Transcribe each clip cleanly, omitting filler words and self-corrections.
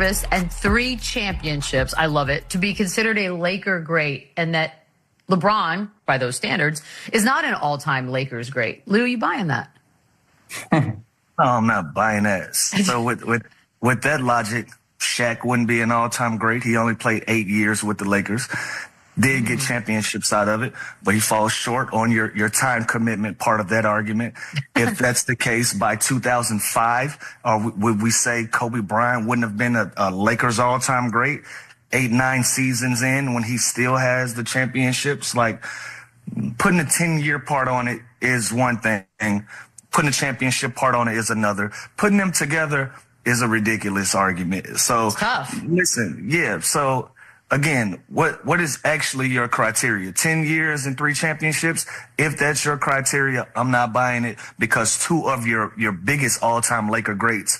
service and 3 championships. I love it. To be considered a Laker great, and that LeBron, by those standards, is not an all-time Lakers great. Lou, you buying that? No, I'm not buying that. So with that logic, Shaq wouldn't be an all-time great. He only played 8 years with the Lakers. Did get championships out of it, but he falls short on your time commitment part of that argument. If that's the case, by 2005, would we say Kobe Bryant wouldn't have been a Lakers all-time great 8-9 seasons in when he still has the championships? Like, putting a 10-year part on it is one thing. Putting a championship part on it is another. Putting them together is a ridiculous argument. So, listen, yeah, so... Again, what is actually your criteria? 10 years and 3 championships? If that's your criteria, I'm not buying it, because 2 of your biggest all-time Laker greats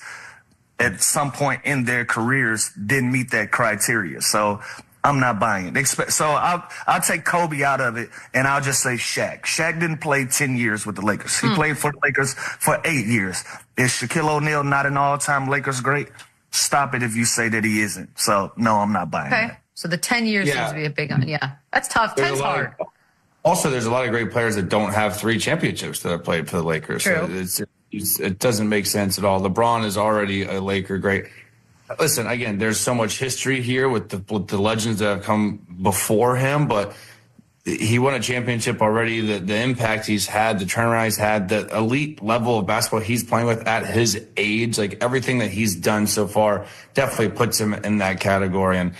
at some point in their careers didn't meet that criteria. So I'm not buying it. So I'll take Kobe out of it, and I'll just say Shaq. Shaq didn't play 10 years with the Lakers. He played for the Lakers for 8 years. Is Shaquille O'Neal not an all-time Lakers great? Stop it if you say that he isn't. So, no, I'm not buying that. So the 10 years seems to be a big one. Yeah, that's tough. 10's hard. Also, there's a lot of great players that don't have 3 championships that have played for the Lakers. True. So it doesn't make sense at all. LeBron is already a Laker great. Listen, again, there's so much history here with the legends that have come before him, but he won a championship already. The impact he's had, the turnaround he's had, the elite level of basketball he's playing with at his age, like everything that he's done so far definitely puts him in that category. And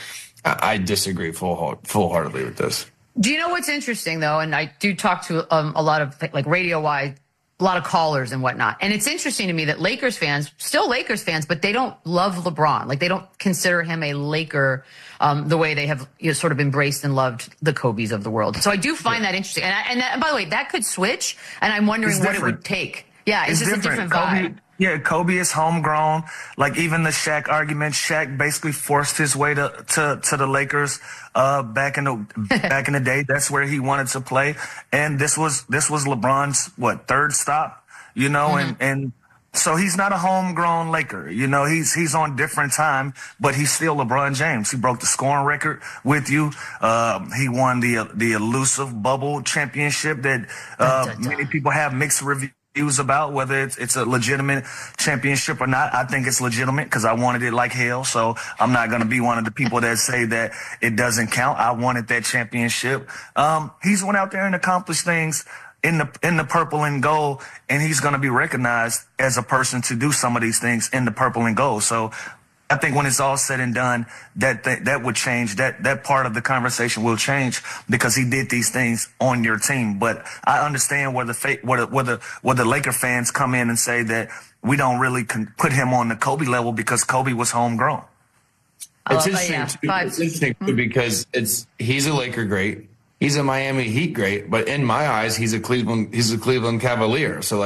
I disagree full-heartedly with this. Do you know what's interesting, though? And I do talk to a lot of, like, radio-wise, a lot of callers and whatnot. And it's interesting to me that Lakers fans, still Lakers fans, but they don't love LeBron. Like, they don't consider him a Laker the way they have sort of embraced and loved the Kobes of the world. So I do find that interesting. And by the way, that could switch, and I'm wondering what it would take. Yeah, it's just different. A different vibe. Kobe is homegrown. Like, even the Shaq argument, Shaq basically forced his way to the Lakers back in the day. That's where he wanted to play. And this was LeBron's 3rd stop, and so he's not a homegrown Laker. He's on different time, but he's still LeBron James. He broke the scoring record with you. He won the elusive bubble championship that many people have mixed reviews about whether it's a legitimate championship or not. I think it's legitimate because I wanted it like hell. So I'm not going to be one of the people that say that it doesn't count. I wanted that championship. He's went out there and accomplished things in the purple and gold, and he's going to be recognized as a person to do some of these things in the purple and gold. So I think when it's all said and done, that would change. That part of the conversation will change because he did these things on your team. But I understand where the Laker fans come in and say that we don't really put him on the Kobe level because Kobe was homegrown. It's interesting too, because he's a Laker great. He's a Miami Heat great, but in my eyes, he's a Cleveland Cavalier. So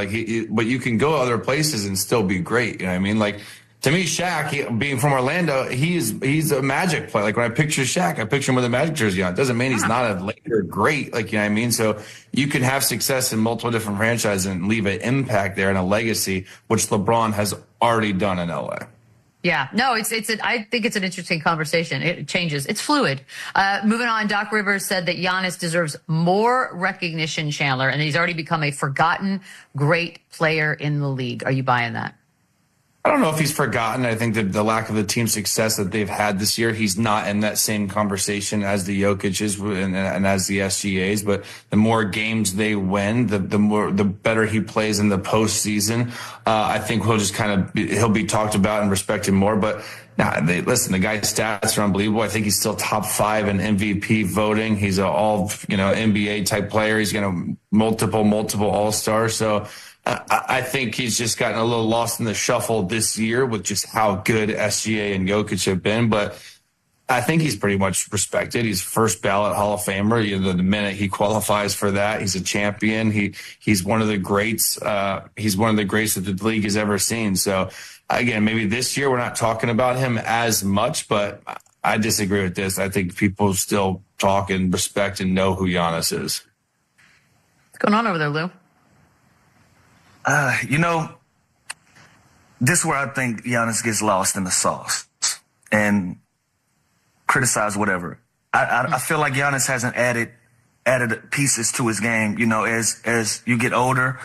but you can go other places and still be great. You know what I mean? Like, to me, Shaq, being from Orlando, he's a Magic player. Like, when I picture Shaq, I picture him with a Magic jersey on. It doesn't mean he's not a Laker great. Like, you know what I mean? So you can have success in multiple different franchises and leave an impact there and a legacy, which LeBron has already done in LA. Yeah, no, I think it's an interesting conversation. It changes. It's fluid. Moving on, Doc Rivers said that Giannis deserves more recognition, Chandler, and he's already become a forgotten great player in the league. Are you buying that? I don't know if he's forgotten. I think that the lack of the team success that they've had this year, he's not in that same conversation as the Jokic's and as the SGAs. But the more games they win, the better he plays in the postseason. I think he'll be talked about and respected more. But listen, the guy's stats are unbelievable. I think he's still top 5 in MVP voting. He's an all NBA type player. He's multiple All-Stars. So I think he's just gotten a little lost in the shuffle this year with just how good SGA and Jokic have been. But I think he's pretty much respected. He's first ballot Hall of Famer. The minute he qualifies for that, he's a champion. He's one of the greats. He's one of the greats that the league has ever seen. So again, maybe this year we're not talking about him as much, but I disagree with this. I think people still talk and respect and know who Giannis is. What's going on over there, Lou? This is where I think Giannis gets lost in the sauce. and criticize whatever. I feel like Giannis hasn't added pieces to his game. You know, as you get older,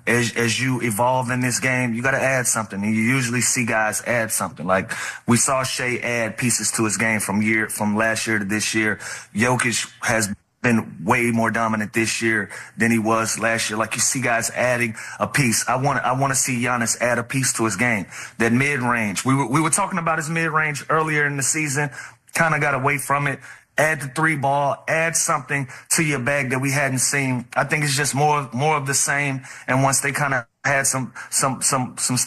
as you evolve in this game, you got to add something. And you usually see guys add something. Like we saw Shea add pieces to his game from last year to this year. Jokic has been way more dominant this year than he was last year. Like you see guys adding a piece. I want to see Giannis add a piece to his game. That mid range. We were talking about his mid range earlier in the season. Kind of got away from it. Add the 3-ball, add something to your bag that we hadn't seen. I think it's just more of the same. And once they kind of had some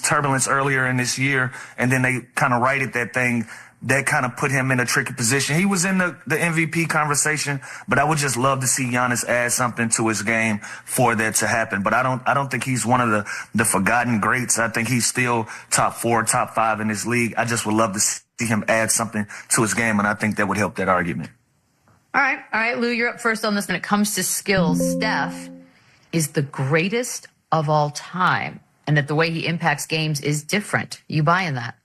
turbulence earlier in this year, and then they kind of righted that thing, that kind of put him in a tricky position. He was in the MVP conversation, but I would just love to see Giannis add something to his game for that to happen. But I don't think he's one of the forgotten greats. I think he's still top 4, top 5 in this league. I just would love to see him add something to his game, and I think that would help that argument. All right, Lou, you're up first on this. When it comes to skills, Steph is the greatest of all time, and that the way he impacts games is different. You buying that?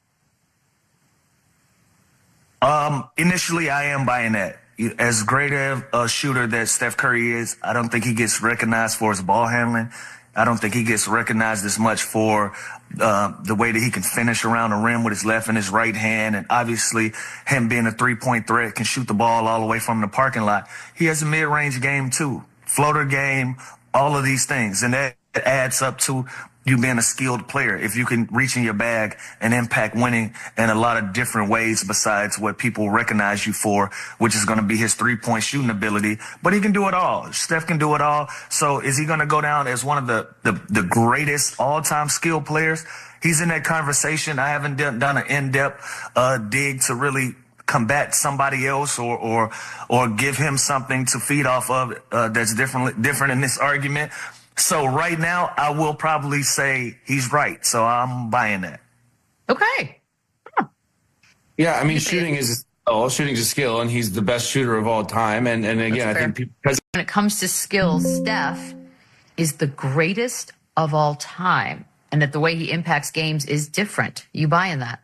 Initially, I am buying that. As great a shooter that Steph Curry is, I don't think he gets recognized for his ball handling. I don't think he gets recognized as much for the way that he can finish around the rim with his left and his right hand. And obviously, him being a three-point threat, can shoot the ball all the way from the parking lot. He has a mid-range game, too. Floater game, all of these things. And that adds up to you being a skilled player. If you can reach in your bag and impact winning in a lot of different ways besides what people recognize you for, which is going to be his three-point shooting ability. But he can do it all. Steph can do it all. So is he going to go down as one of the greatest all-time skill players? He's in that conversation. I haven't done an in-depth dig to really combat somebody else or give him something to feed off of that's different in this argument. So right now, I will probably say he's right. So I'm buying that. Okay. Huh. Yeah, I mean, shooting is a skill, and he's the best shooter of all time. And again, I think because when it comes to skills, Steph is the greatest of all time, and that the way he impacts games is different. You buying that?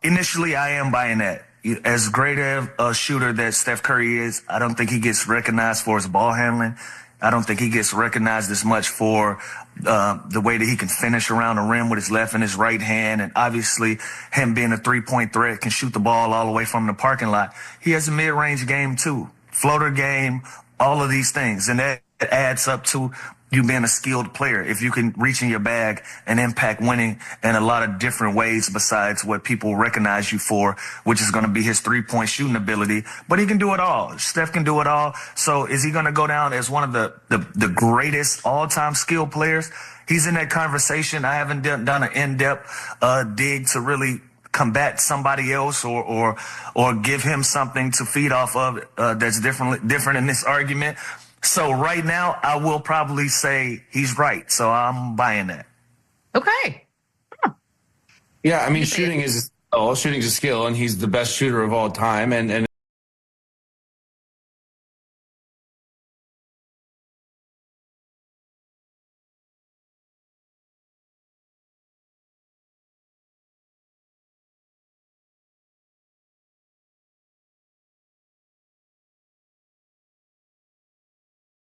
Initially, I am buying that. As great a shooter that Steph Curry is, I don't think he gets recognized for his ball handling. I don't think he gets recognized as much for the way that he can finish around the rim with his left and his right hand. And obviously, him being a three-point threat, can shoot the ball all the way from the parking lot. He has a mid-range game, too. Floater game, all of these things. And that adds up to you being a skilled player. If you can reach in your bag and impact winning in a lot of different ways besides what people recognize you for, which is going to be his three-point shooting ability. But he can do it all. Steph can do it all. So is he going to go down as one of the greatest all-time skill players? He's in that conversation. I haven't done an in-depth dig to really combat somebody else or give him something to feed off of that's different in this argument. So right now, I will probably say he's right. So I'm buying that. Okay. Huh. Yeah, I mean, shooting is a skill, and he's the best shooter of all time. And